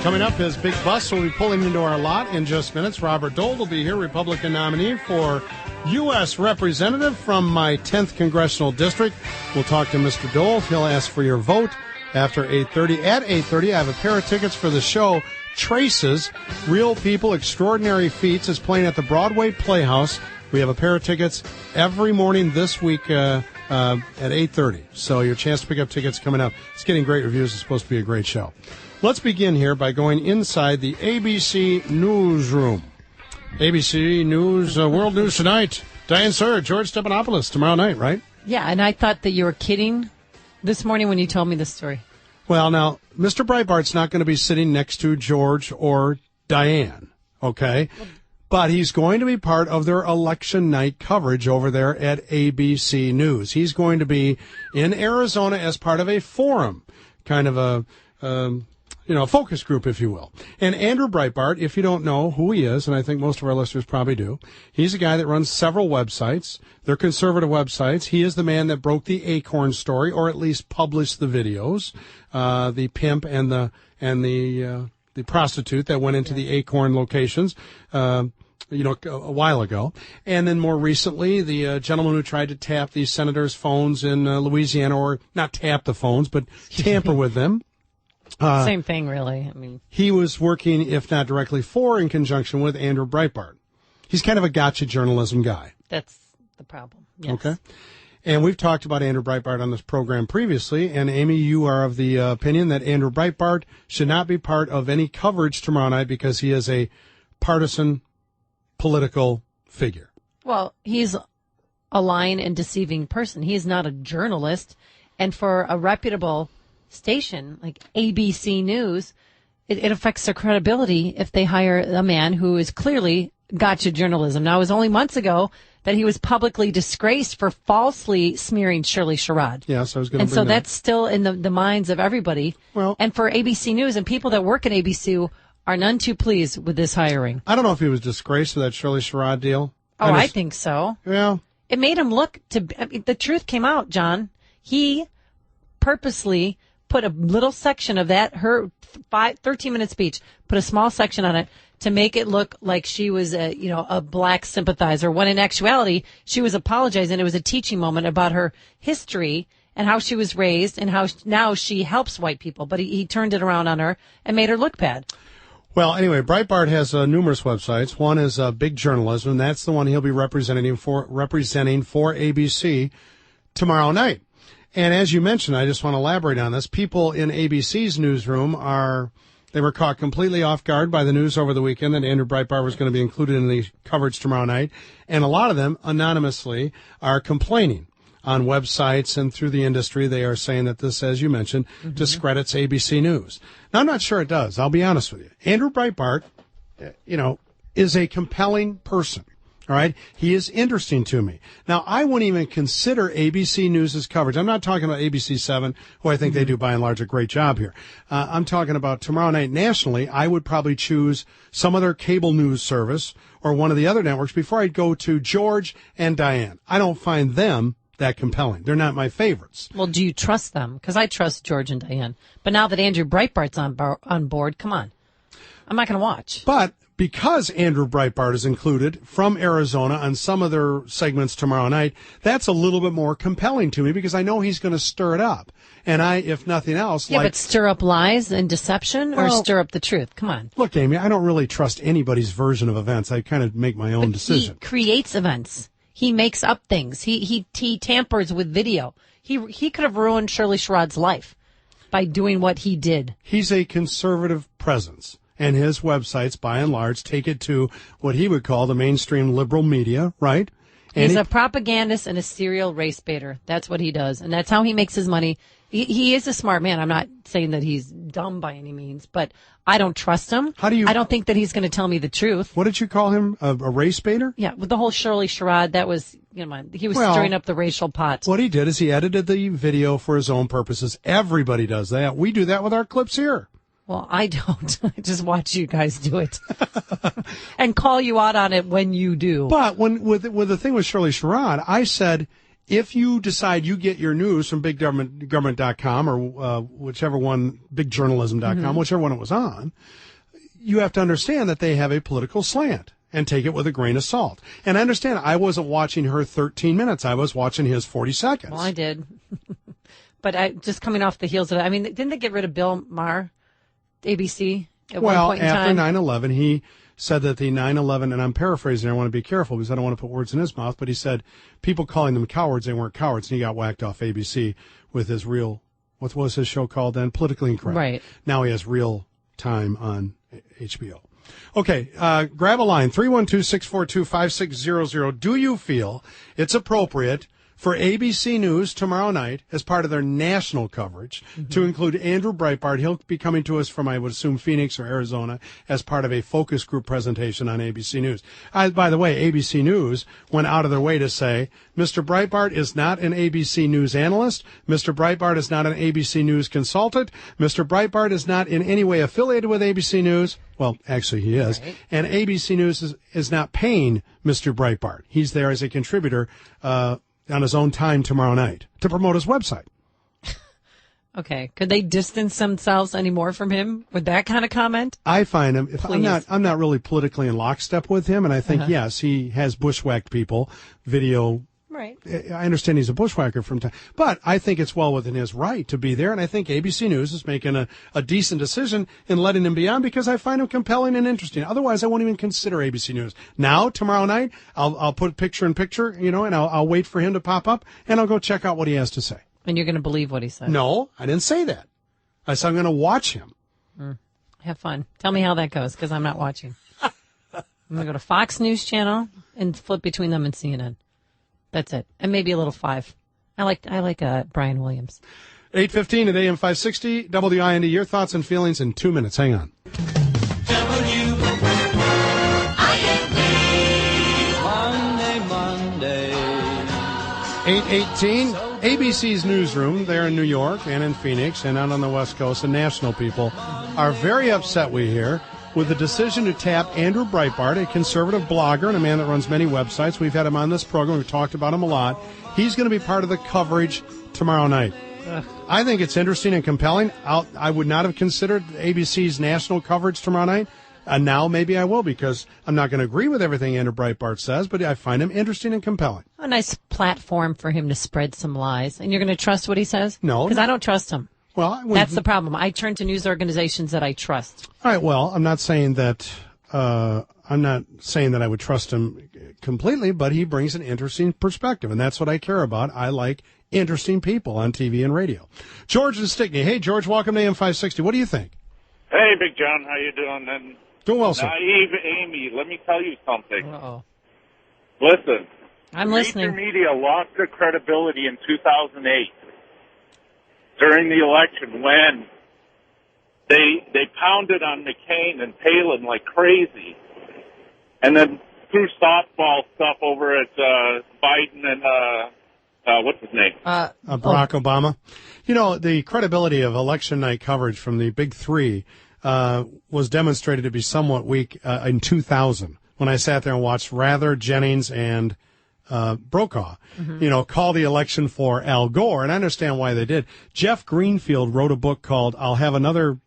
Coming up is Big Bus will be pulling into our lot in just minutes. Robert Dole will be here, Republican nominee for U.S. Representative from my 10th Congressional District. We'll talk to Mr. Dole. He'll ask for your vote after 8:30. At 8:30, I have a pair of tickets for the show Traces, Real People, Extraordinary Feats. Is playing at the Broadway Playhouse. We have a pair of tickets every morning this week at 8:30. So your chance to pick up tickets coming up. It's getting great reviews. It's supposed to be a great show. Let's begin here by going inside the ABC newsroom. ABC News, World News Tonight. Diane Sawyer, George Stephanopoulos, tomorrow night, right? Yeah, and I thought that you were kidding this morning when you told me this story. Well, now, Mr. Breitbart's not going to be sitting next to George or Diane, okay? But he's going to be part of their election night coverage over there at ABC News. He's going to be in Arizona as part of a forum, kind of a focus group, if you will. And Andrew Breitbart, if you don't know who he is, and I think most of our listeners probably do, he's a guy that runs several websites. They're conservative websites. He is the man that broke the Acorn story, or at least published the videos, the pimp and the prostitute that went into the Acorn locations, a while ago. And then more recently, the gentleman who tried to tap the senators' phones in Louisiana, or not tap the phones, but tamper with them. Same thing, really. I mean, he was working, if not directly for, in conjunction with Andrew Breitbart. He's kind of a gotcha journalism guy. That's the problem. Yes. Okay. And we've talked about Andrew Breitbart on this program previously. And Amy, you are of the opinion that Andrew Breitbart should not be part of any coverage tomorrow night because he is a partisan political figure. Well, he's a lying and deceiving person. He is not a journalist. And for a reputable station like ABC News, it affects their credibility if they hire a man who is clearly gotcha journalism. Now, it was only months ago that he was publicly disgraced for falsely smearing Shirley Sherrod. Yes, I was going to And so that's still in the minds of everybody. Well, and for ABC News and people that work at ABC are none too pleased with this hiring. I don't know if he was disgraced with that Shirley Sherrod deal. Oh, I think so. Yeah. It made him look the truth came out, John. He purposely put a little section of her 13-minute speech, put a small section on it to make it look like she was a black sympathizer, when in actuality she was apologizing. It was a teaching moment about her history and how she was raised and how now she helps white people. But he turned it around on her and made her look bad. Well, anyway, Breitbart has numerous websites. One is Big Journalism, and that's the one he'll be representing for ABC tomorrow night. And as you mentioned, I just want to elaborate on this. People in ABC's newsroom they were caught completely off guard by the news over the weekend that Andrew Breitbart was going to be included in the coverage tomorrow night. And a lot of them, anonymously, are complaining on websites and through the industry. They are saying that this, as you mentioned, discredits ABC News. Now, I'm not sure it does. I'll be honest with you. Andrew Breitbart, is a compelling person. All right. He is interesting to me. Now, I wouldn't even consider ABC News' coverage. I'm not talking about ABC 7, who I think they do by and large a great job here. I'm talking about tomorrow night nationally. I would probably choose some other cable news service or one of the other networks before I'd go to George and Diane. I don't find them that compelling. They're not my favorites. Well, do you trust them? Because I trust George and Diane. But now that Andrew Breitbart's on board, come on. I'm not going to watch. But because Andrew Breitbart is included from Arizona on some of their segments tomorrow night, that's a little bit more compelling to me because I know he's going to stir it up. And if nothing else, but stir up lies and deception or stir up the truth? Come on. Look, Amy, I don't really trust anybody's version of events. I kind of make my own decision. He creates events. He makes up things. He tampers with video. He could have ruined Shirley Sherrod's life by doing what he did. He's a conservative presence. And his websites, by and large, take it to what he would call the mainstream liberal media, right? And he's a propagandist and a serial race baiter. That's what he does. And that's how he makes his money. He is a smart man. I'm not saying that he's dumb by any means, but I don't trust him. I don't think that he's going to tell me the truth. What did you call him? A race baiter? Yeah, with the whole Shirley Sherrod, that was, he was stirring up the racial pot. What he did is he edited the video for his own purposes. Everybody does that. We do that with our clips here. Well, I don't. I just watch you guys do it and call you out on it when you do. But with the thing with Shirley Sherrod, I said, if you decide you get your news from biggovernment.com or whichever one, bigjournalism.com, whichever one it was on, you have to understand that they have a political slant and take it with a grain of salt. And I understand I wasn't watching her 13 minutes. I was watching his 40 seconds. Well, I did. But just coming off the heels of it, I mean, didn't they get rid of Bill Maher, ABC, at one point in time? After 9/11, he said that the 9/11, and I'm paraphrasing, I want to be careful because I don't want to put words in his mouth, but he said people calling them cowards, they weren't cowards, and he got whacked off ABC with his real, what was his show called then? Politically Incorrect. Right. Now he has Real Time on HBO. Okay, grab a line, 312-642-5600. Do you feel it's appropriate for ABC News tomorrow night, as part of their national coverage, to include Andrew Breitbart? He'll be coming to us from, I would assume, Phoenix or Arizona, as part of a focus group presentation on ABC News. By the way, ABC News went out of their way to say, Mr. Breitbart is not an ABC News analyst. Mr. Breitbart is not an ABC News consultant. Mr. Breitbart is not in any way affiliated with ABC News. Well, actually, he is. Right. And ABC News is not paying Mr. Breitbart. He's there as a contributor on his own time tomorrow night to promote his website. Okay. Could they distance themselves any more from him with that kind of comment? I find him, I'm not really politically in lockstep with him, and I think, yes, he has bushwhacked people, video. Right. I understand he's a bushwhacker from time, but I think it's well within his right to be there, and I think ABC News is making a decent decision in letting him be on because I find him compelling and interesting. Otherwise, I won't even consider ABC News. Now, tomorrow night, I'll put picture in picture, and I'll wait for him to pop up, and I'll go check out what he has to say. And you're going to believe what he says? No, I didn't say that. I said I'm going to watch him. Have fun. Tell me how that goes, because I'm not watching. I'm going to go to Fox News Channel and flip between them and CNN. That's it. And maybe a little 5. I like Brian Williams. 8:15 at AM 560, WIND. Your thoughts and feelings in 2 minutes. Hang on. Monday. 8:18. ABC's newsroom there in New York and in Phoenix and out on the West Coast, and national people are very upset, we hear, with the decision to tap Andrew Breitbart, a conservative blogger and a man that runs many websites. We've had him on this program. We've talked about him a lot. He's going to be part of the coverage tomorrow night. I think it's interesting and compelling. I would not have considered ABC's national coverage tomorrow night. And now maybe I will, because I'm not going to agree with everything Andrew Breitbart says, but I find him interesting and compelling. A nice platform for him to spread some lies. And you're going to trust what he says? No. Because I don't trust him. Well, that's the problem. I turn to news organizations that I trust. All right. Well, I'm not saying that I would trust him completely, but he brings an interesting perspective, and that's what I care about. I like interesting people on TV and radio. George and Stickney. Hey, George, welcome to AM 560. What do you think? Hey, Big John, how you doing? And doing well, sir. Naive Amy, let me tell you something. Uh-oh. Listen. I'm listening. Major media lost their credibility in 2008 during the election when they pounded on McCain and Palin like crazy, and then threw softball stuff over at Biden and what's his name? Barack Obama. The credibility of election night coverage from the big three was demonstrated to be somewhat weak in 2000 when I sat there and watched Rather, Jennings, and Brokaw, call the election for Al Gore, and I understand why they did. Jeff Greenfield wrote a book called I'll Have Another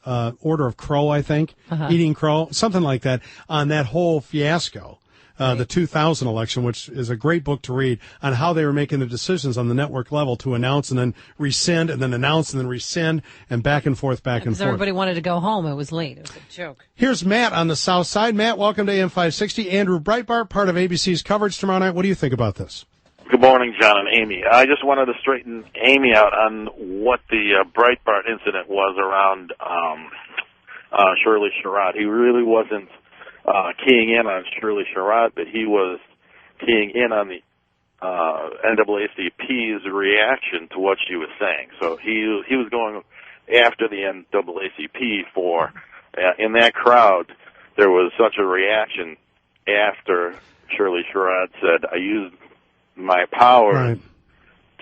Order of Crow, I think, Eating Crow, something like that, on that whole fiasco. The 2000 election, which is a great book to read, on how they were making the decisions on the network level to announce and then rescind and then announce and then rescind and back and forth. Because everybody wanted to go home. It was late. It was a joke. Here's Matt on the south side. Matt, welcome to AM 560. Andrew Breitbart, part of ABC's coverage tomorrow night. What do you think about this? Good morning, John and Amy. I just wanted to straighten Amy out on what the Breitbart incident was around Shirley Sherrod. He really wasn't keying in on Shirley Sherrod, but he was keying in on the NAACP's reaction to what she was saying. So he was going after the NAACP for, in that crowd, there was such a reaction after Shirley Sherrod said, I used my power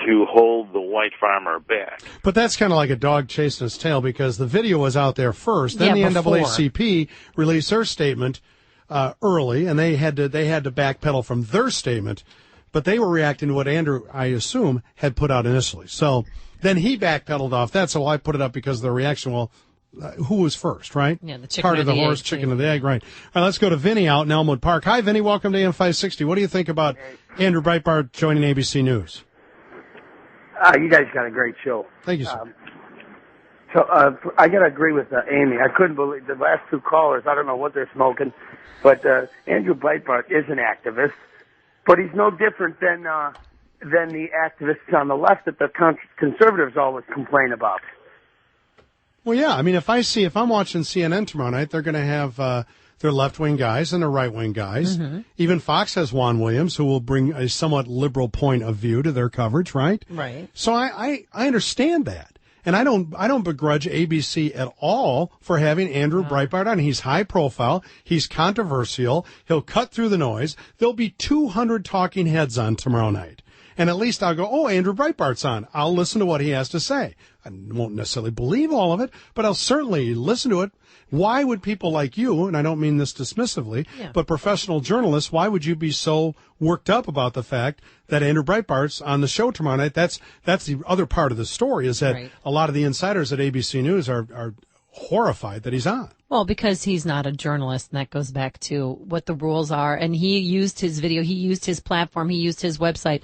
to hold the white farmer back. But that's kind of like a dog chasing its tail, because the video was out there first. Then the NAACP released their statement early, and they had to backpedal from their statement but they were reacting to what Andrew, I assume, had put out initially. So then he backpedaled off that, so I put it up because of the reaction. Well, who was first, right? Yeah, the chicken Cart or of the horse, egg, chicken of the egg, right. All right, let's go to Vinny out in Elmwood Park. Hi, Vinny. Welcome to AM 560. What do you think about Andrew Breitbart joining ABC News? You guys got a great show. Thank you, sir. I got to agree with Amy. I couldn't believe the last two callers. I don't know what they're smoking, but Andrew Breitbart is an activist, but he's no different than the activists on the left that the conservatives always complain about. Well, yeah. I mean, if I'm watching CNN tomorrow night, they're going to have their left-wing guys and their right-wing guys. Mm-hmm. Even Fox has Juan Williams, who will bring a somewhat liberal point of view to their coverage, right? Right. So I understand that. And I don't begrudge ABC at all for having Andrew Breitbart on. He's high profile. He's controversial. He'll cut through the noise. There'll be 200 talking heads on tomorrow night. And at least I'll go, oh, Andrew Breitbart's on. I'll listen to what he has to say. I won't necessarily believe all of it, but I'll certainly listen to it. Why would people like you, and I don't mean this dismissively, but professional journalists, why would you be so worked up about the fact that Andrew Breitbart's on the show tomorrow night? That's the other part of the story, is that a lot of the insiders at ABC News are horrified that he's on. Well, because he's not a journalist, and that goes back to what the rules are. And he used his video, he used his platform, he used his website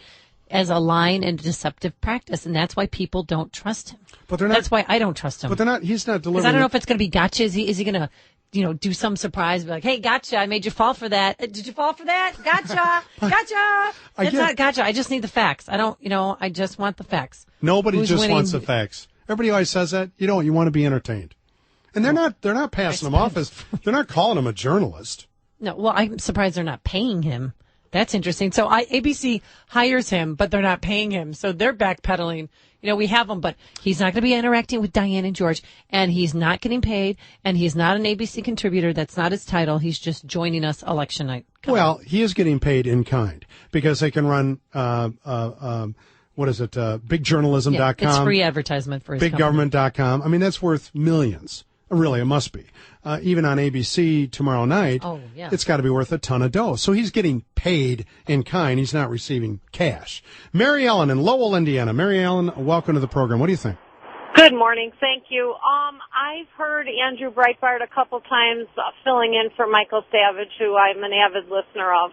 as a lying and deceptive practice, and that's why people don't trust him. But they're not. That's why I don't trust him. But they're not. He's not delivering. Because I don't know if it's going to be gotcha. Is he going to, do some surprise? Be like, hey, gotcha! I made you fall for that. Did you fall for that? Gotcha! Gotcha! It's not gotcha. I just need the facts. I don't. I just want the facts. Nobody Who's just winning? wants the facts. Everybody always says that. You want to be entertained, and they're not. They're not passing him off as. They're not calling him a journalist. No. Well, I'm surprised they're not paying him. That's interesting. So ABC hires him, but they're not paying him. So they're backpedaling. We have him, but he's not going to be interacting with Diane and George, and he's not getting paid, and he's not an ABC contributor. That's not his title. He's just joining us election night. Well, he is getting paid in kind because they can run, what is it, bigjournalism.com. Yeah, it's free advertisement for his biggovernment.com. I mean, that's worth millions. Really, it must be. Even on ABC tomorrow night, it's got to be worth a ton of dough. So he's getting paid in kind. He's not receiving cash. Mary Ellen in Lowell, Indiana. Mary Ellen, welcome to the program. What do you think? Good morning. Thank you. I've heard Andrew Breitbart a couple times filling in for Michael Savage, who I'm an avid listener of.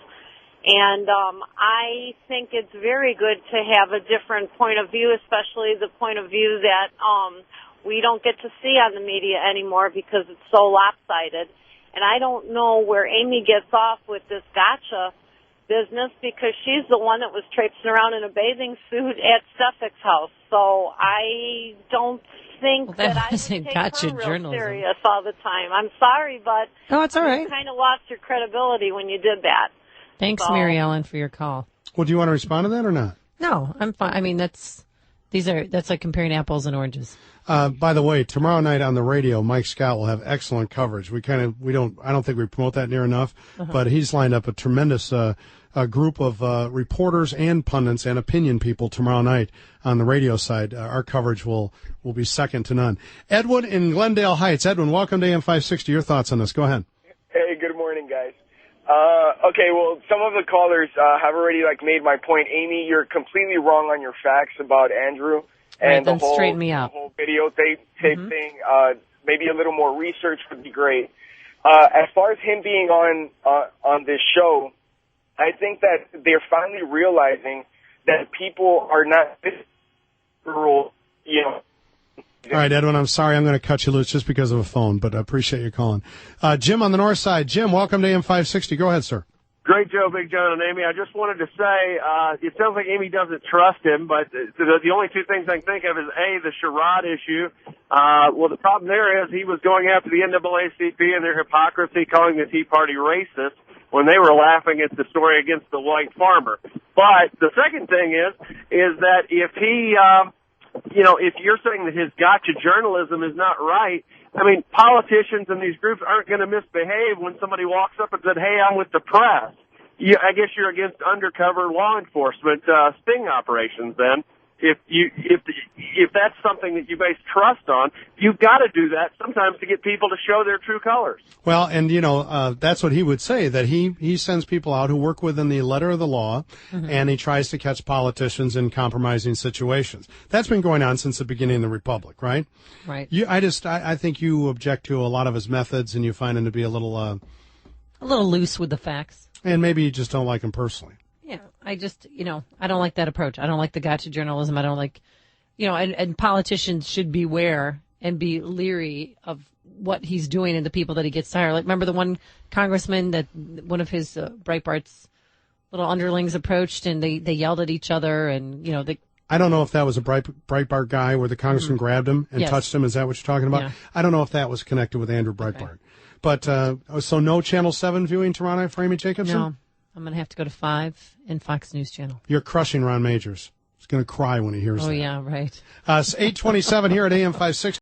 And I think it's very good to have a different point of view, especially the point of view that we don't get to see on the media anymore because it's so lopsided. And I don't know where Amy gets off with this gotcha business because she's the one that was traipsing around in a bathing suit at Suffolk's house. So I don't think that I would take gotcha her real journalism. serious all the time. I'm sorry, but it's all right. You kind of lost your credibility when you did that. Thanks, Mary Ellen, for your call. Well, do you want to respond to that or not? No, I'm fine. I mean, that's like comparing apples and oranges. By the way, tomorrow night on the radio, Mike Scott will have excellent coverage. I don't think we promote that near enough, but he's lined up a tremendous group of reporters and pundits and opinion people tomorrow night on the radio side. Our coverage will be second to none. Edwin in Glendale Heights. Edwin, welcome to AM 560. Your thoughts on this? Go ahead. Hey, good morning, guys. Okay, well, some of the callers have already made my point. Amy, you're completely wrong on your facts about Andrew. And then straighten me out. The whole videotape thing, maybe a little more research would be great. As far as him being on this show, I think that they're finally realizing that people are not rural, All right, Edwin, I'm sorry I'm going to cut you loose just because of a phone, but I appreciate you calling. Jim on the north side. Jim, welcome to AM 560. Go ahead, sir. Great Joe, Big John, and Amy. I just wanted to say, it sounds like Amy doesn't trust him, but the only two things I can think of is, A, the charade issue. Well, the problem there is he was going after the NAACP and their hypocrisy, calling the Tea Party racist when they were laughing at the story against the white farmer. But the second thing is that if he, if you're saying that his gotcha journalism is not right, I mean, politicians and these groups aren't going to misbehave when somebody walks up and said, hey, I'm with the press. I guess you're against undercover law enforcement sting operations then. if that's something that you base trust on, you've got to do that sometimes to get people to show their true colors. Well, and that's what he would say, that he sends people out who work within the letter of the law, and he tries to catch politicians in compromising situations. That's been going on since the beginning of the Republic, right? Right. I think you object to a lot of his methods, and you find him to be a little loose with the facts. And maybe you just don't like him personally. Yeah, I just, I don't like that approach. I don't like the gotcha journalism. I don't like, and politicians should beware and be leery of what he's doing and the people that he gets to hire. Like, remember the one congressman that one of his Breitbart's little underlings approached and they yelled at each other and, I don't know if that was a Breitbart guy where the congressman grabbed him and touched him. Is that what you're talking about? Yeah. I don't know if that was connected with Andrew Breitbart. Okay. But, so no Channel 7 viewing tomorrow night for Amy Jacobson? No. I'm going to have to go to 5 and Fox News Channel. You're crushing Ron Majors. He's going to cry when he hears that. Oh, yeah, right. 8:27 here at AM 560.